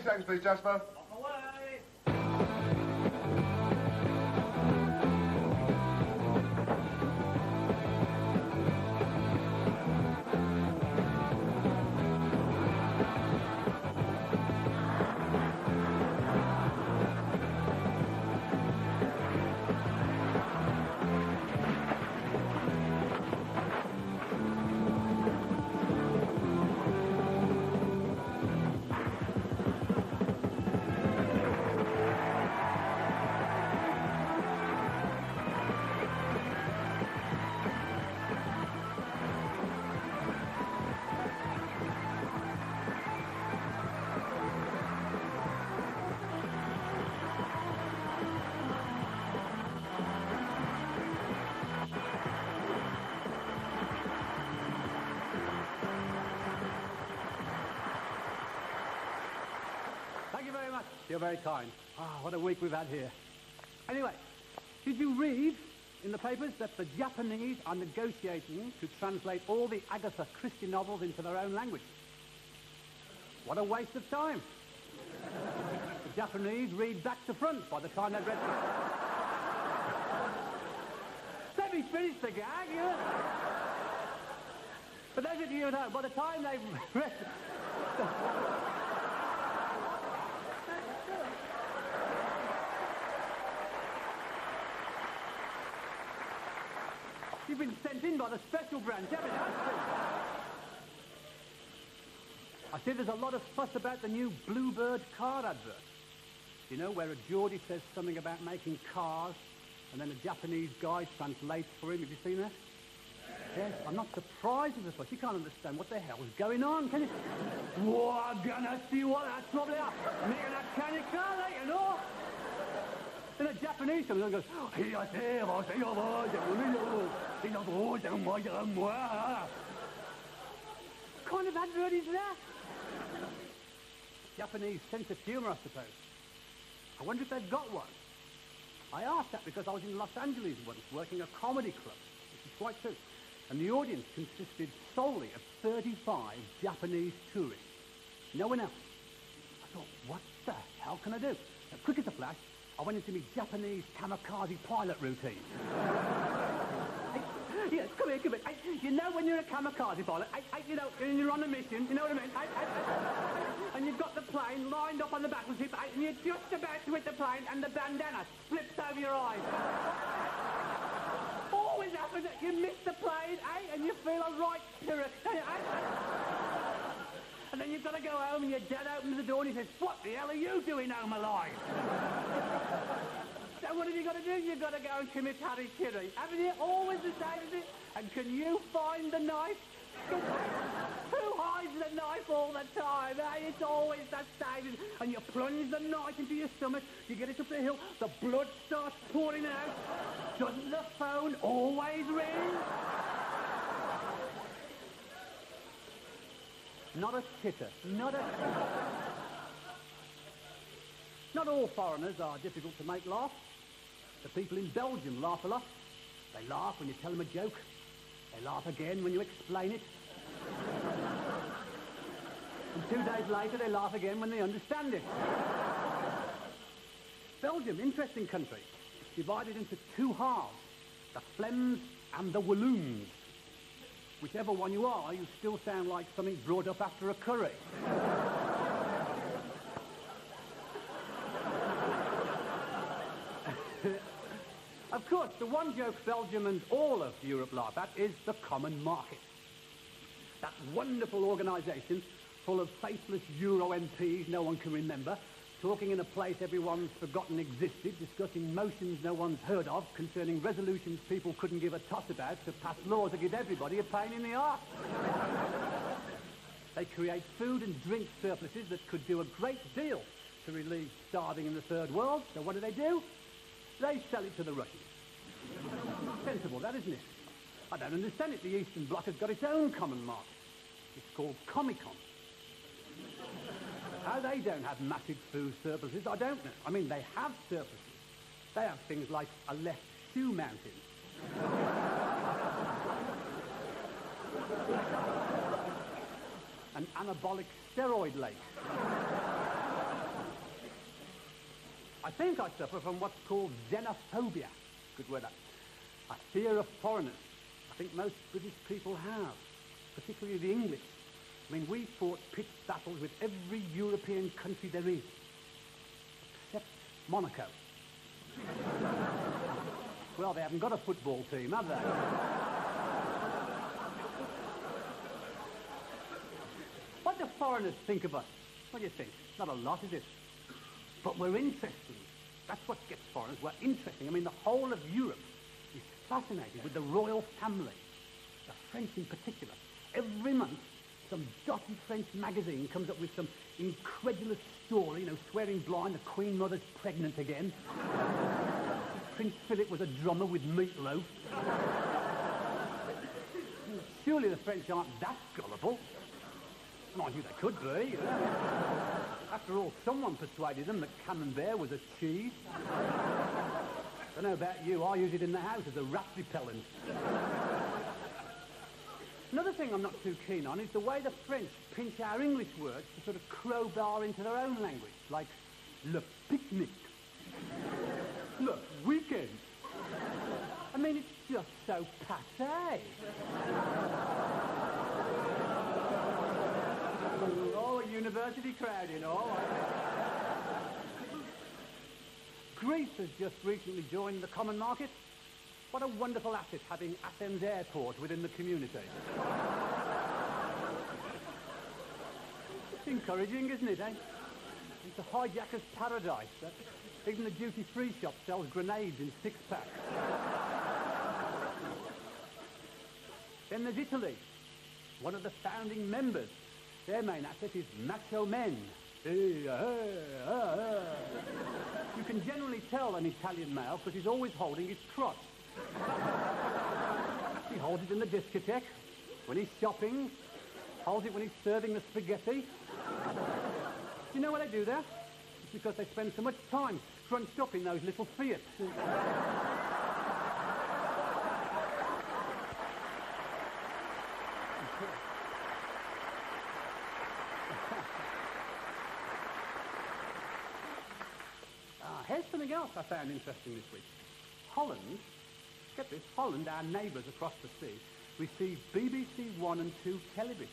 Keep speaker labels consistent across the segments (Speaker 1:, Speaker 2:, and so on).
Speaker 1: 20 seconds, please, Jasper.
Speaker 2: Away!
Speaker 3: You're very kind. Ah, what a week we've had here. Anyway, did you read in the papers that the Japanese are negotiating to translate all the Agatha Christie novels into their own language? What a waste of time. The Japanese read back to front by the time they've read them. Let me finish the gag, you know? For those of you at home, by the time they've read... You've been sent in by the special branch, haven't you? I see there's a lot of fuss about the new Bluebird car advert. You know, where a Geordie says something about making cars, and then a Japanese guy translates for him. Have you seen that? Yes, I'm not surprised at the fuss. You can't understand what the hell's going on, can you? We're gonna see what that's probably up. Making a canny car, like, you know? Then a Japanese comes and goes, what kind of advert is that? Japanese sense of humour, I suppose. I wonder if they've got one. I asked that because I was in Los Angeles once working a comedy club, which is quite true. And the audience consisted solely of 35 Japanese tourists. No one else. I thought, what the hell can I do? Now, quick as a flash, I went into my Japanese kamikaze pilot routine. Yes, come here. You know when you're a kamikaze pilot, you know, and you're on a mission, you know what I mean? And you've got the plane lined up on the battleship, and you're just about to hit the plane, and the bandana slips over your eyes. Always happens that you miss the plane, and you feel a right spirit. And then you've got to go home, and your dad opens the door, and he says, what the hell are you doing home alive? So what have you got to do? You've got to go and commit harikiri. Haven't you? Always the same, isn't it? And can you find the knife? Who hides the knife all the time? Eh? It's always the same. And you plunge the knife into your stomach, you get it up the hill, the blood starts pouring out. Doesn't the phone always ring? Not a titter. Not a titter. Not all foreigners are difficult to make laugh. The people in Belgium laugh a lot. They laugh when you tell them a joke. They laugh again when you explain it. And 2 days later, they laugh again when they understand it. Belgium, interesting country. It's divided into two halves, the Flems and the Walloons. Whichever one you are, you still sound like something brought up after a curry. Of course, the one joke Belgium and all of Europe laugh at is the common market. That wonderful organisation full of faceless Euro MPs no one can remember, talking in a place everyone's forgotten existed, discussing motions no one's heard of concerning resolutions people couldn't give a toss about to pass laws that give everybody a pain in the arse. They create food and drink surpluses that could do a great deal to relieve starving in the third world. So what do? They sell it to the Russians. Sensible, that, isn't it? I don't understand it. The Eastern Bloc has got its own common market. It's called Comic-Con. How they don't have massive food surpluses, I don't know. I mean, they have surpluses. They have things like a left shoe mountain. An anabolic steroid lake. I think I suffer from what's called xenophobia. Good word, that. A fear of foreigners. I think most British people have, particularly the English. I mean, we fought pitched battles with every European country there is, except Monaco. Well, they haven't got a football team, have they? What do foreigners think of us? What do you think? Not a lot, is it? But we're interesting. That's what gets foreigners. We're interesting. I mean, the whole of Europe is fascinated with the royal family, the French in particular. Every month, some dotty French magazine comes up with some incredulous story, swearing blind the Queen Mother's pregnant again. Prince Philip was a drummer with meatloaf. Surely the French aren't that gullible. Mind you, they could be. After all, someone persuaded them that camembert was a cheese. Don't know about you, I use it in the house as a rat repellent. Another thing I'm not too keen on is the way the French pinch our English words to sort of crowbar into their own language, like le picnic, le weekend. I mean, it's just so passé. Oh, a university crowd, Greece has just recently joined the common market. What a wonderful asset having Athens Airport within the community. It's encouraging, isn't it, eh? It's a hijacker's paradise. Even the duty-free shop sells grenades in six-packs. Then there's Italy, one of the founding members. Their main asset is macho men. You can generally tell an Italian male because he's always holding his cross. He holds it in the discotheque, when he's shopping, holds it when he's serving the spaghetti. Do you know what they do there? It's because they spend so much time scrunched up in those little Fiats. Here's something else I found interesting this week. Holland, get this, Holland, our neighbours across the sea, receive BBC 1 and 2 television.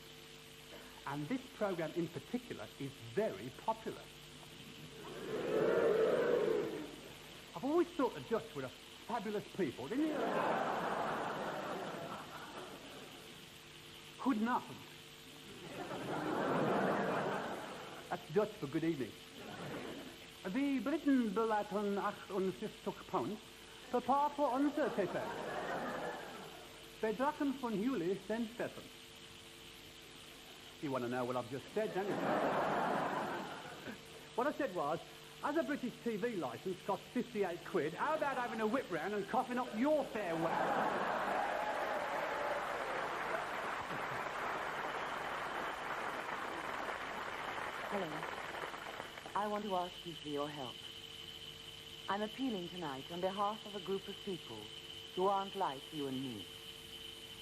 Speaker 3: And this programme in particular is very popular. I've always thought the Dutch were a fabulous people, didn't you? Goedenavond. That's Dutch for good evening. The Britten belaten 68 pond per paar voor onze tv. Wij dragen van jullie zijn steffen. You want to know what I've just said, don't you? What I said was, as a British TV licence costs 58 quid, how about having a whip round and coughing up your fair whack?
Speaker 1: Hello. I want to ask you for your help. I'm appealing tonight on behalf of a group of people who aren't like you and me.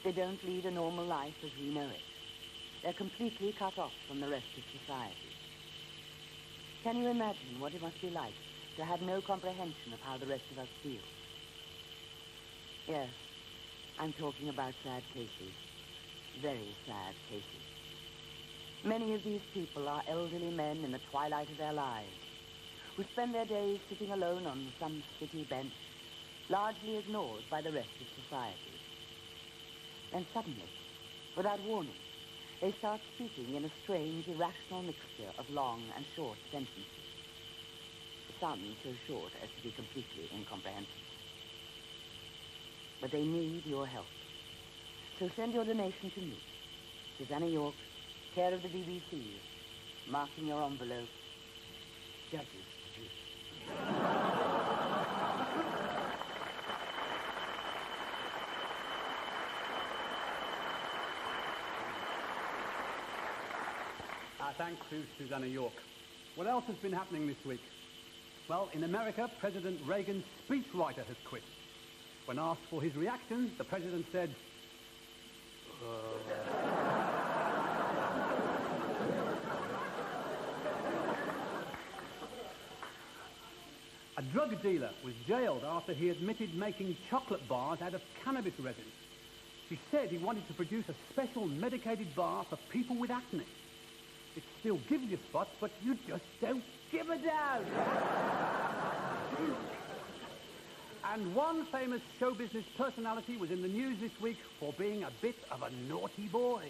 Speaker 1: They don't lead a normal life as we know it. They're completely cut off from the rest of society. Can you imagine what it must be like to have no comprehension of how the rest of us feel? Yes, I'm talking about sad cases. Very sad cases. Many of these people are elderly men in the twilight of their lives, who spend their days sitting alone on some city bench, largely ignored by the rest of society. Then suddenly, without warning, they start speaking in a strange, irrational mixture of long and short sentences. Some so short as to be completely incomprehensible. But they need your help. So send your donation to me, Susanna York, care of the BBC, marking your envelope, Judges Street.
Speaker 3: Thanks to Susanna York. What else has been happening this week? Well, in America, President Reagan's speechwriter has quit. When asked for his reaction, the president said, drug dealer was jailed after he admitted making chocolate bars out of cannabis resin. He said he wanted to produce a special medicated bar for people with acne. It still gives you spots, but you just don't give a damn. And one famous show business personality was in the news this week for being a bit of a naughty boy.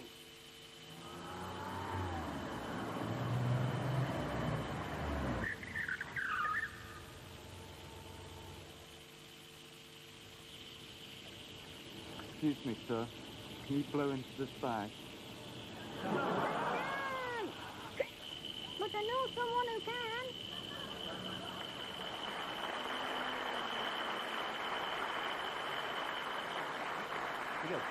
Speaker 2: Excuse me, sir. Can you blow into this bag?
Speaker 4: But I know someone who can.
Speaker 3: Good.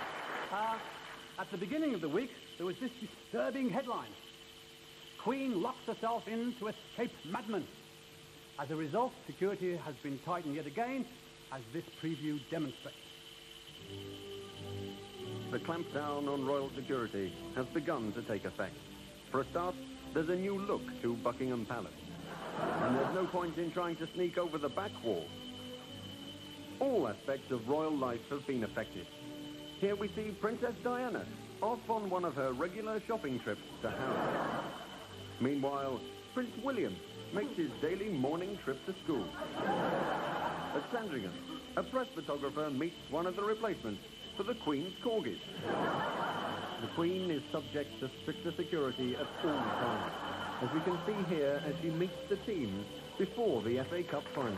Speaker 3: At the beginning of the week, there was this disturbing headline. Queen locks herself in to escape madmen. As a result, security has been tightened yet again, as this preview demonstrates.
Speaker 5: The clampdown on royal security has begun to take effect. For a start, there's a new look to Buckingham Palace. And there's no point in trying to sneak over the back wall. All aspects of royal life have been affected. Here we see Princess Diana off on one of her regular shopping trips to Harrott. Meanwhile, Prince William makes his daily morning trip to school. At Sandringham, a press photographer meets one of the replacements for the Queen's corgis. The Queen is subject to stricter security at all times, as we can see here as she meets the teams before the FA Cup final.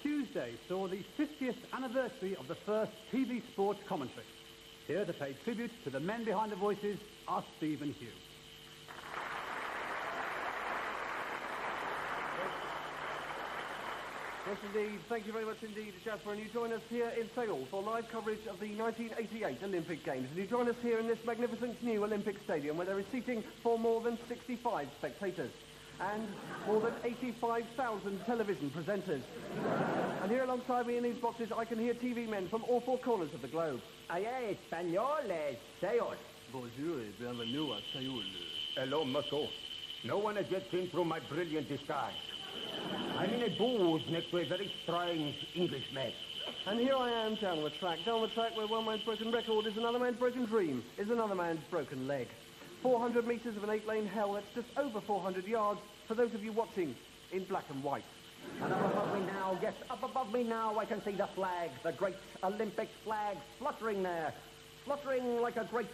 Speaker 3: Tuesday saw the 50th anniversary of the first TV sports commentary. Here to pay tribute to the men behind the voices are Steve and Hugh.
Speaker 6: Yes, indeed. Thank you very much indeed, Jasper. And you join us here in Seoul for live coverage of the 1988 Olympic Games. And you join us here in this magnificent new Olympic Stadium where there is seating for more than 65 spectators and more than 85,000 television presenters. And here alongside me in these boxes, I can hear TV men from all four corners of the globe.
Speaker 7: Aye, español, Seoul.
Speaker 6: Bonjour et bienvenue à Seoul.
Speaker 7: Hello, Moscow. No one has yet seen through my brilliant disguise. I'm in a booth next to a very strange Englishman.
Speaker 6: And here I am down the track where one man's broken record is another man's broken dream, is another man's broken leg. 400 metres of an 8-lane hell, that's just over 400 yards for those of you watching in black and white.
Speaker 7: And up above me now, yes, up above me now, I can see the flag, the great Olympic flag, fluttering there. Fluttering like a great,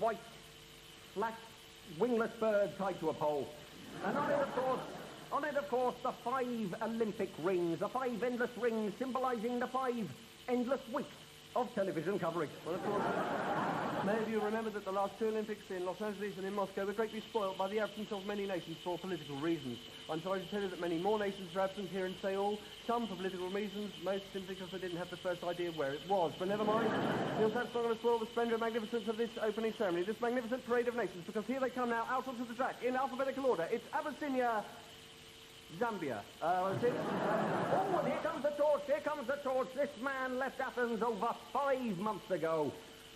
Speaker 7: white, flat, wingless bird tied to a pole. And on it, of course, the 5 Olympic rings, the 5 endless rings symbolising the 5 endless weeks of television coverage.
Speaker 6: Well, of course, many of you remember that the last 2 Olympics in Los Angeles and in Moscow were greatly spoilt by the absence of many nations for political reasons. I'm sorry to tell you that many more nations are absent here in Seoul, some for political reasons, most simply because they didn't have the first idea where it was. But never mind, you'll have not going to spoil the splendour and magnificence of this opening ceremony, this magnificent parade of nations, because here they come now out onto the track in alphabetical order. It's Abyssinia, Zambia. Oh,
Speaker 7: and here comes the torch. This man left Athens over 5 months ago.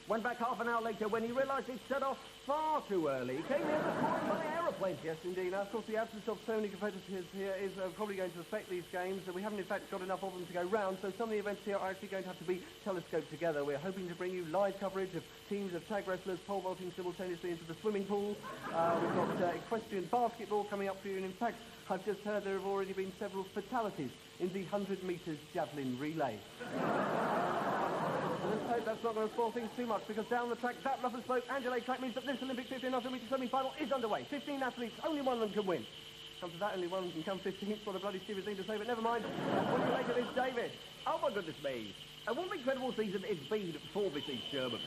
Speaker 7: Went back half an hour later when he realised he'd set off far too early. He came here this morning by aeroplane.
Speaker 6: Yes, indeed. Now, of course, the absence of so many competitors here is probably going to affect these games. We haven't, in fact, got enough of them to go round, so some of the events here are actually going to have to be telescoped together. We're hoping to bring you live coverage of teams of tag wrestlers pole vaulting simultaneously into the swimming pool. We've got equestrian basketball coming up for you, and in fact, I've just heard there have already been several fatalities in the 100 metres javelin relay. And let's hope that's not going to spoil things too much, because down the track, that rough and slope Angelo track means that this Olympic 1500 metre semi-final is underway. 15 athletes, only one of them can win. Come to that, only one of them can come 15th. What a bloody stupid thing to say, but never mind. What do you make of this, David?
Speaker 7: Oh, my goodness me. And what an incredible season it's been for this East German.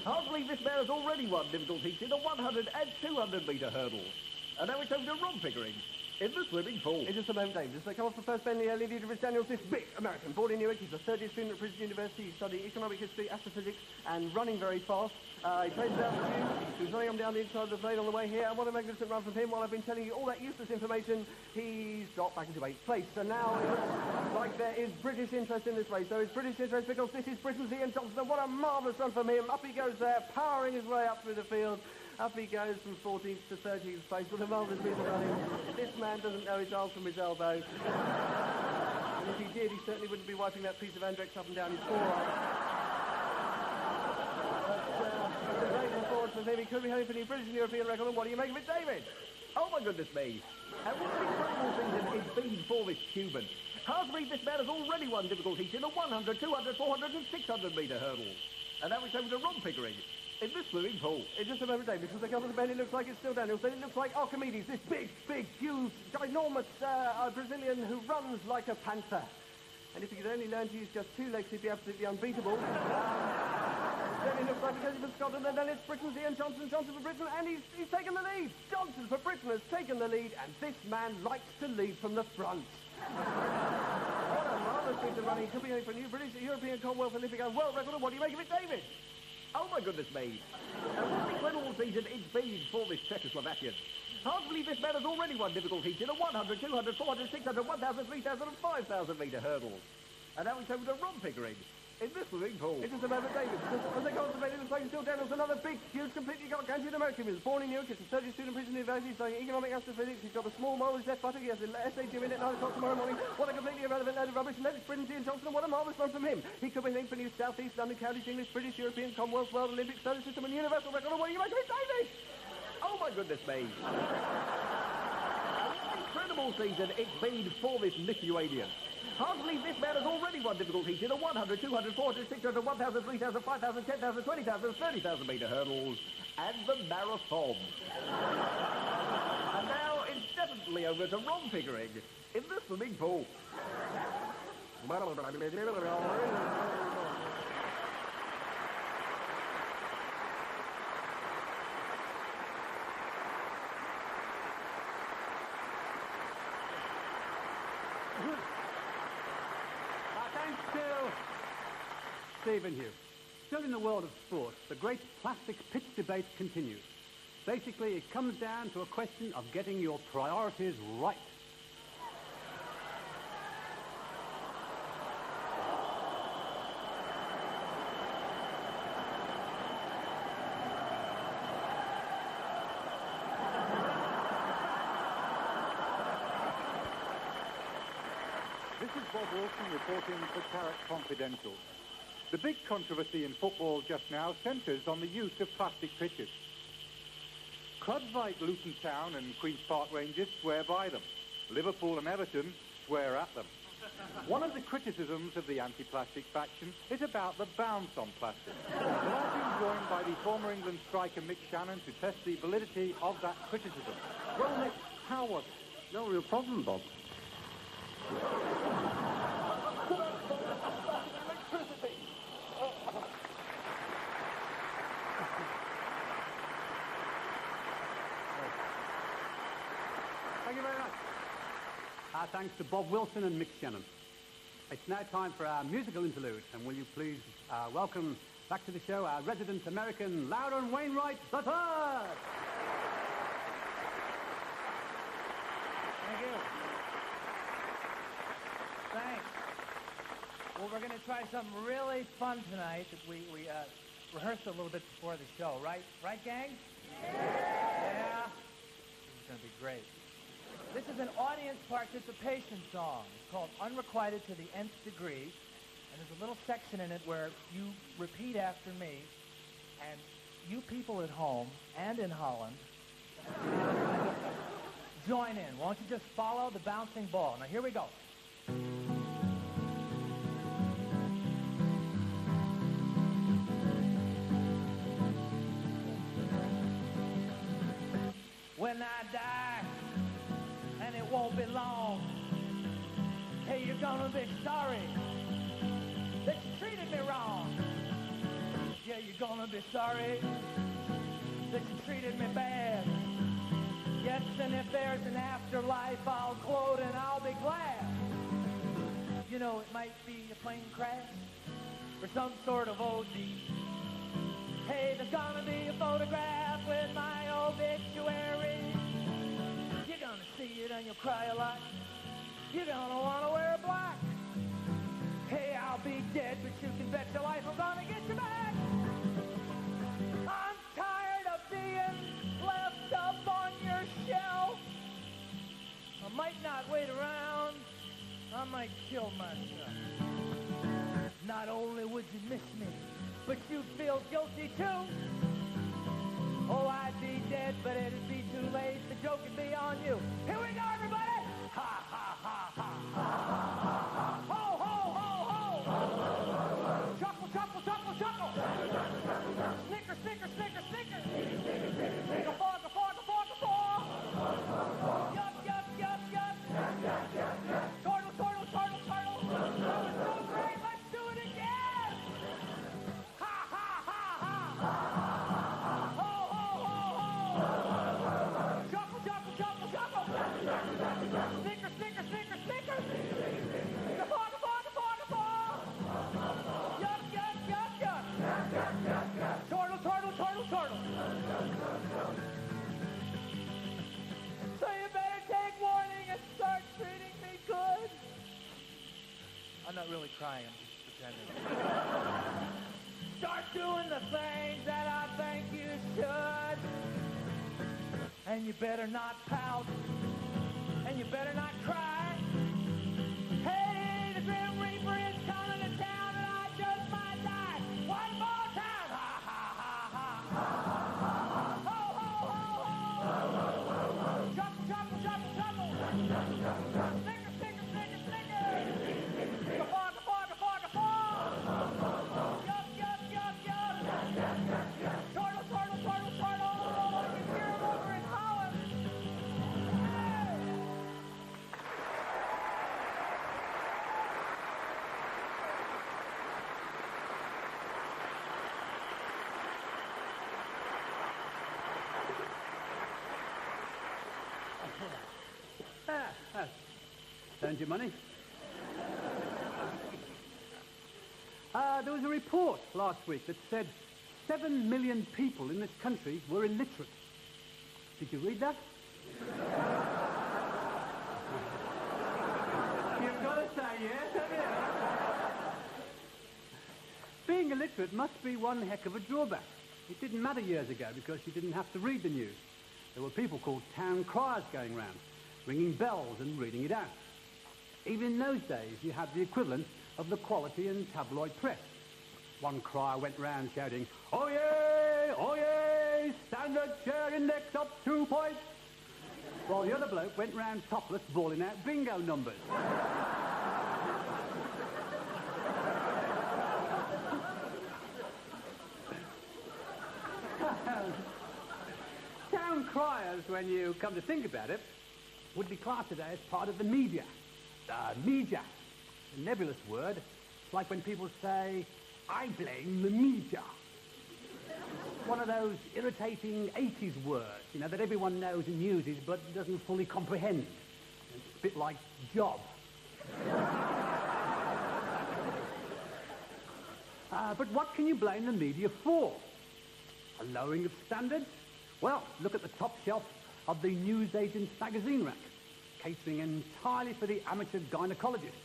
Speaker 7: I believe this man has already won difficult heats in the 100 and 200 metre hurdles. And now it's over to Rob Pickering. in the swimming pool.
Speaker 6: It's just a moment, David. They come off the first bend in the Olivia Davis Daniels, this big American, born in Newark. He's a third-year student at Princeton University. He's studying economic history, astrophysics, and running very fast. He trains out for you. He was running on down the inside of the plane on the way here. And what a magnificent run from him. While I've been telling you all that useless information, he's got back into 8th place. So now it looks like there is British interest in this race. So it's British interest because this is Britain's Ian Thompson. What a marvellous run from him. Up he goes there, powering his way up through the field. Up he goes from 14th to 13th place. What a marvellous piece of running. This man doesn't know his arm from his elbow. And if he did, he certainly wouldn't be wiping that piece of Andrex up and down his forearm. But, a great performance from him. He could be hoping for the British and European record. And what do you make of it, David?
Speaker 7: Oh, my goodness me. And what an incredible season it's been for this Cuban. Hard to believe this man has already won difficult heats in the 100, 200, 400 and 600 metre hurdles. And now it's over to Ron Pickering in the swimming pool.
Speaker 6: It's just a moment, David, because they come to the bend, it looks like it's still Daniels. Then it looks like Archimedes, this big, huge, ginormous Brazilian who runs like a panther. And if he could only learn to use just 2 legs, he'd be absolutely unbeatable. Then it looks like it's Eddie for Scotland, and then it's Britain's Ian Johnson for Britain, and he's taken the lead. Johnson for Britain has taken the lead, and this man likes to lead from the front. What a marvellous piece of running. He could be aiming for a new British, European, Commonwealth, Olympic and world record. What do you make of it, David?
Speaker 7: Oh, my goodness me. And what an incredible season it's been for this Czechoslovakian. Hard to believe this man has already won difficult heats in the 100, 200, 400, 600, 1,000, 3,000 and 5,000 metre hurdles. And now it's over to Ron Pickering in the swimming pool.
Speaker 6: It's just a moment, David, because as they go on to the bend, it looks like it's still Daniels, another big, huge, completely gargantuan American. He was born in Newark, he's a 30 student at Princeton University, studying economic astrophysics. He's got a small mole in his left buttock. He has an essay due in at 9 o'clock tomorrow morning. What a completely irrelevant load of rubbish. And then it's Britain's Ian Thompson. What a marvellous run from him. He could be named for new South East London counties, English, British, European, Commonwealth, World, Olympic, Solar System and Universal record. What do you make of it, David?
Speaker 7: Oh, my goodness me. An incredible season it's been for this Lithuanian. Hard to believe this man has already won difficult heats in the 100, 200, 400, 600, 1,000, 3,000, 5,000, 10,000, 20,000, 30,000 metre hurdles and the marathon. And now it's definitely over to Ron Pickering in the swimming pool.
Speaker 3: Thanks to Stephen Hughes. Still in the world of sport, the great plastic pitch debate continues. Basically, it comes down to a question of getting your priorities right.
Speaker 2: This is Bob Wilson reporting for Carrott Confidential. The big controversy in football just now centres on the use of plastic pitches. Clubs like Luton Town and Queen's Park Rangers swear by them. Liverpool and Everton swear at them. One of the criticisms of the anti-plastic faction is about the bounce on plastic. Well, I've been joined by the former England striker Mick Shannon to test the validity of that criticism. Well, Mick, how was it?
Speaker 5: No real problem, Bob.
Speaker 3: Thank you very much. Our thanks to Bob Wilson and Mick Shannon. It's now time for our musical interlude, and will you please welcome back to the show our resident American Loudon Wainwright III.
Speaker 8: Thank you. Thanks. Well, we're going to try something really fun tonight that we rehearsed a little bit before the show, right? Right, gang? Yeah? This is going to be great. This is an audience participation song. It's called Unrequited to the Nth Degree, and there's a little section in it where you repeat after me, and you people at home and in Holland join in. Won't you just follow the bouncing ball? Now, here we go. When I die, and it won't be long, hey, you're gonna be sorry that you treated me wrong. Yeah, you're gonna be sorry that you treated me bad. Yes, and if there's an afterlife, I'll quote and I'll be glad. You know, it might be a plane crash or some sort of OD. Hey, there's gonna be a photograph with my obituary. You're gonna see it and you'll cry a lot. You're gonna wanna wear black. Hey, I'll be dead, but you can bet your life I'm gonna get you back. I'm tired of being left up on your shelf. I might not wait around. I might kill myself. Not only would you miss me, but you'd feel guilty too. Oh, I'd be dead, but it'd be too late. The joke would be on you. Here we go, everybody! Ha, ha, ha, ha, ha. Ho, ho, ho, ho! Chuckle, chuckle, chuckle, chuckle! Snicker, snicker, snicker, snicker! Guffaw, guffaw, guffaw, guffaw! Yup, yup, yup, yup! Turtle, turtle, turtle, turtle! That was so great! Let's do it again! Ha, ha, ha, ha! Ho, ho, ho, ho! Chuckle, chuckle, chuckle, chuckle! Snicker, snicker, snicker, snicker! Guffaw, guffaw, guffaw, guffaw! Yup, yup, yup, yup! Turtle, turtle, turtle, turtle! So you better take warning and start treating me good. I'm not really crying, I'm just pretending. Start doing the things that I think you should. And you better not pout. And you better not cry. Hey, the Grim Reaper is coming to town and I just might die. One more time. Ha, ha, ha, ha. Ho, ho, ho, ho. Chuckle, chuckle, chuckle, chuckle. Snicker, snicker, snicker, snicker. Guffaw, guffaw, guffaw, guffaw. Yup, yup, yup, yup. Turtle, turtle, turtle, turtle. You can hear him over in Holland. Hey!
Speaker 3: Spend your money. There was a report last week that said 7 million people in this country were illiterate. Did you read that? You've got to say yes, haven't you? Being illiterate must be one heck of a drawback. It didn't matter years ago because you didn't have to read the news. There were people called town criers going round, ringing bells and reading it out. Even in those days, you had the equivalent of the quality and tabloid press. One crier went round shouting, "Oyez! Standard share index up 2 points!" While the other bloke went round topless, bawling out bingo numbers. Town criers, when you come to think about it, would be classed today as part of the media. Media. A nebulous word. It's like when people say, "I blame the media." One of those irritating 80s words, you know, that everyone knows and uses but doesn't fully comprehend. It's a bit like job. But what can you blame the media for? A lowering of standards? Well, look at the top shelf of the newsagent's magazine rack, catering entirely for the amateur gynecologist.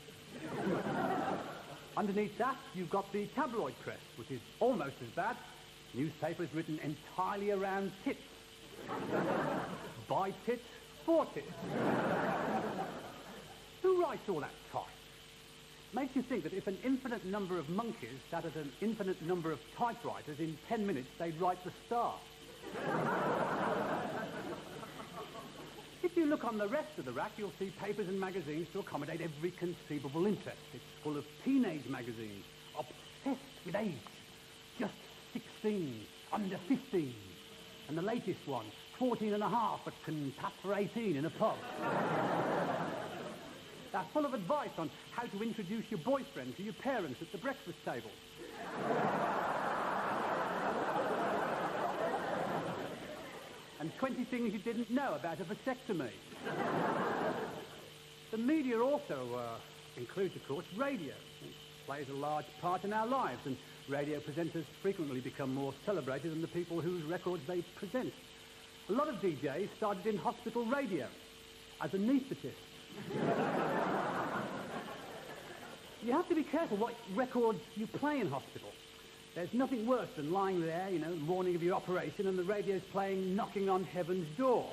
Speaker 3: Underneath that, you've got the tabloid press, which is almost as bad. Newspapers written entirely around tits. By tits, for tits. Who writes all that tosh? Makes you think that if an infinite number of monkeys sat at an infinite number of typewriters, in 10 minutes they'd write the Star. If you look on the rest of the rack, you'll see papers and magazines to accommodate every conceivable interest. It's full of teenage magazines, obsessed with age. Just 16, under 15. And the latest one, 14 and a half, but can pass for 18 in a pub. They're full of advice on how to introduce your boyfriend to your parents at the breakfast table. and 20 things you didn't know about a vasectomy. The media also includes, of course, radio. It plays a large part in our lives, and radio presenters frequently become more celebrated than the people whose records they present. A lot of DJs started in hospital radio as anaesthetists. You have to be careful what records you play in hospital. There's nothing worse than lying there, you know, the morning of your operation and the radio's playing Knocking on Heaven's Door.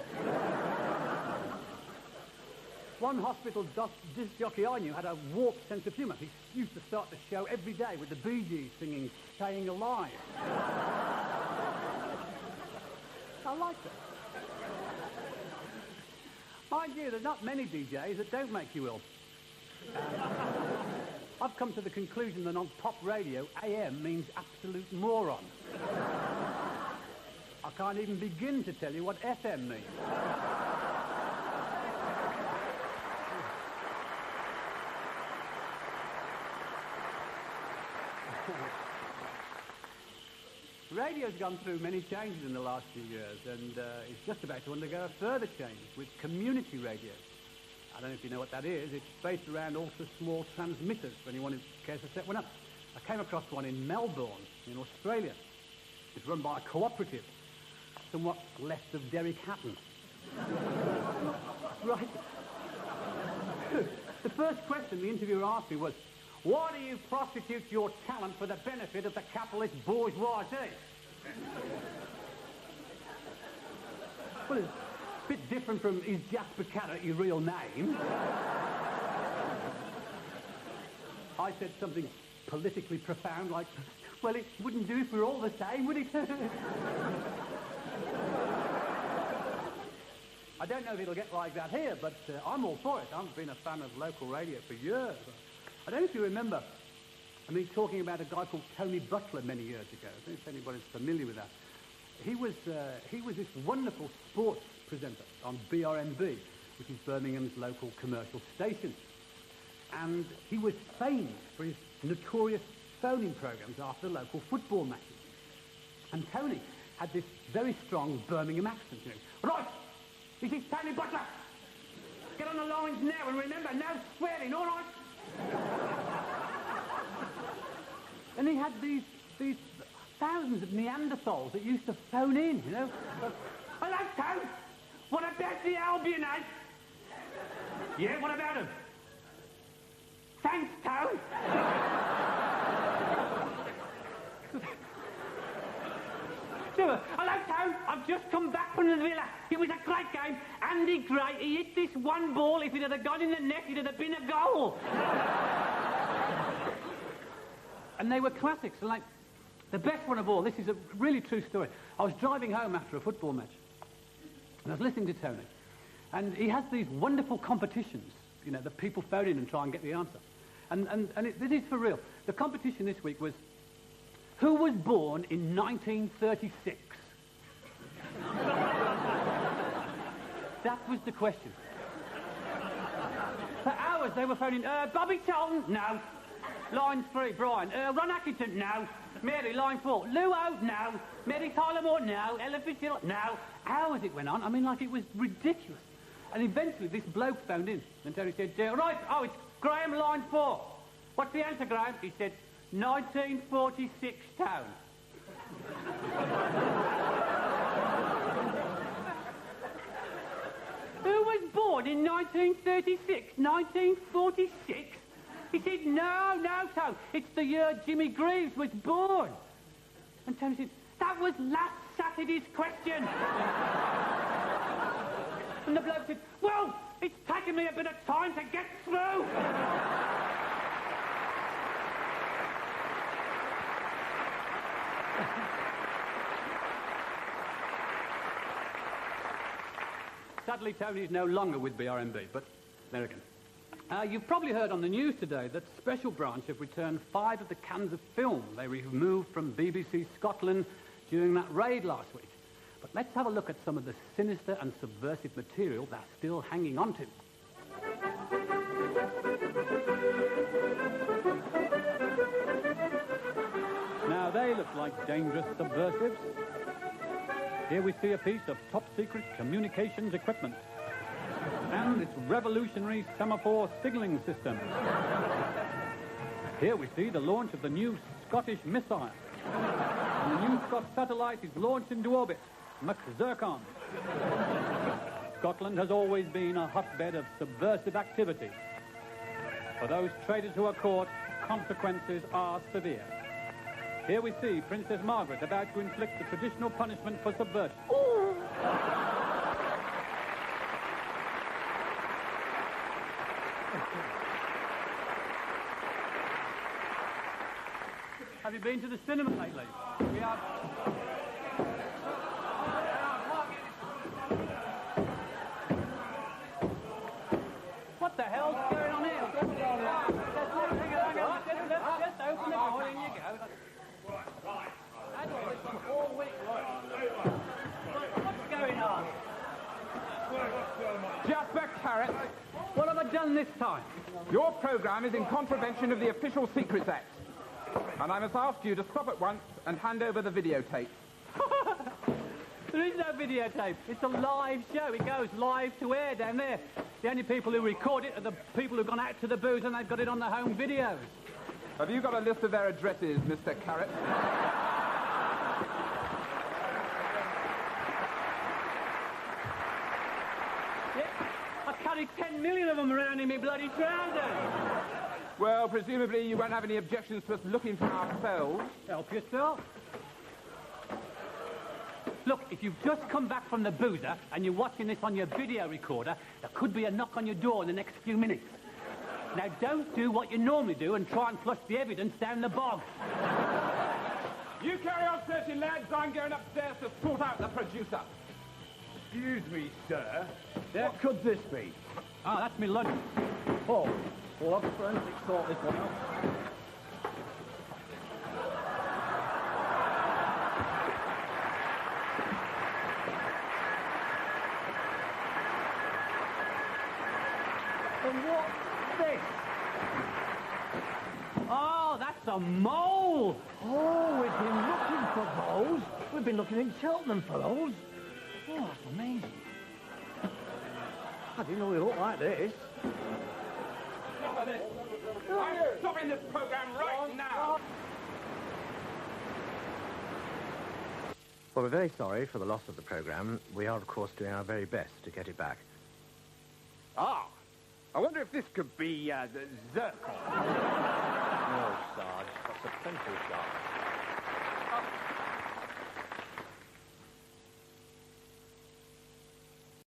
Speaker 3: One hospital disc jockey I knew had a warped sense of humour. He used to start the show every day with the Bee Gees singing Staying Alive. I like that. Mind you, there's not many DJs that don't make you ill. I've come to the conclusion that on pop radio, AM means absolute moron. I can't even begin to tell you what FM means. Radio's gone through many changes in the last few years, and it's just about to undergo a further change with community radio. I don't know if you know what that is. It's based around ultra-small transmitters for anyone who cares to set one up. I came across one in Melbourne, in Australia. It's run by a cooperative, somewhat left of Derek Hatton. Right. The first question the interviewer asked me was, why do you prostitute your talent for the benefit of the capitalist bourgeoisie? Well, it's a bit different from, is Jasper Carrott your real name? I said something politically profound like, well, it wouldn't do if we were all the same, would it? I don't know if it'll get like that here, but I'm all for it. I've been a fan of local radio for years. I don't know if you remember, talking about a guy called Tony Butler many years ago. I don't know if anybody's familiar with that. He was this wonderful sports presenter on BRMB, which is Birmingham's local commercial station. And he was famed for his notorious phoning programmes after local football matches. And Tony had this very strong Birmingham accent. You know, right, this is Tony Butler. Get on the lines now, and remember, no swearing, all right? And he had these thousands of Neanderthals that used to phone in, you know. Hello, Tone. What about the Albion, eh? Yeah, what about him? Thanks, Tone. Hello, Tone. I've just come back from the Villa. It was a great game. Andy Gray, he hit this one ball. If it had gone in the net, it would have been a goal. And they were classics. And like, the best one of all, this is a really true story. I was driving home after a football match, and I was listening to Tony. And he has these wonderful competitions, you know, that people phone in and try and get the answer. And this is for real. The competition this week was, who was born in 1936? That was the question. For hours they were phoning, Bobby Charlton? No. Line 3, Brian. Ron Atkinson? No. Mary, line 4. Lou Oak? No. Mary Tyler Moore? No. Ella Fitzgerald? No. Hours it went on. Like it was ridiculous. And eventually this bloke phoned in. And Terry said, right, it's Graham, line 4. What's the answer, Graham? He said, 1946 Town. Who was born in 1936? 1946? He said, no, Tone. It's the year Jimmy Greaves was born. And Tony said, that was last Saturday's question. And the bloke said, well, it's taken me a bit of time to get through. Sadly, Tony's no longer with BRMB, but there again. You've probably heard on the news today that Special Branch have returned 5 of the cans of film they removed from BBC Scotland during that raid last week. But let's have a look at some of the sinister and subversive material they're still hanging on to. Now, they look like dangerous subversives. Here we see a piece of top-secret communications equipment and its revolutionary semaphore signalling system. Here we see the launch of the new Scottish missile. And the new Scot satellite is launched into orbit, McZircon. Scotland has always been a hotbed of subversive activity. For those traitors who are caught, consequences are severe. Here we see Princess Margaret about to inflict the traditional punishment for subversion. Have you been to the cinema lately? We are... What the hell's going on here? Just open the door, in you go. What's going on?
Speaker 9: Jasper Carrott,
Speaker 3: What have I done this time?
Speaker 9: your programme is in contravention of the Official Secrets Act. And I must ask you to stop at once and hand over the videotape.
Speaker 3: There is no videotape. It's a live show. It goes live to air down there. The only people who record it are the people who've gone out to the booth and they've got it on their home videos.
Speaker 9: Have you got a list of their addresses, Mr. Carrott?
Speaker 3: Yeah, I carried 10 million of them around in me bloody trousers.
Speaker 9: Well, presumably you won't have any objections to us looking for ourselves.
Speaker 3: Help yourself. Look, if you've just come back from the boozer and you're watching this on your video recorder, there could be a knock on your door in the next few minutes. Now, don't do what you normally do and try and flush the evidence down the bog.
Speaker 9: You carry on searching, lads. I'm going upstairs to sort out the producer.
Speaker 8: Excuse me, sir.
Speaker 3: Yeah.
Speaker 8: What could this be?
Speaker 3: Oh, that's me lunch.
Speaker 8: Oh, well, I've forensic sort this one out. And what's this?
Speaker 3: Oh, that's a mole.
Speaker 8: Oh, we've been looking for those. We've been looking in Cheltenham for those. Oh, that's amazing. I didn't know they looked like this.
Speaker 9: I'm stopping this programme right now.
Speaker 10: Well, we're very sorry for the loss of the programme. We are, of course, doing our very best to get it back.
Speaker 9: Ah, I wonder if this could be the zircon.
Speaker 10: No, Sarge. That's a pencil sharp.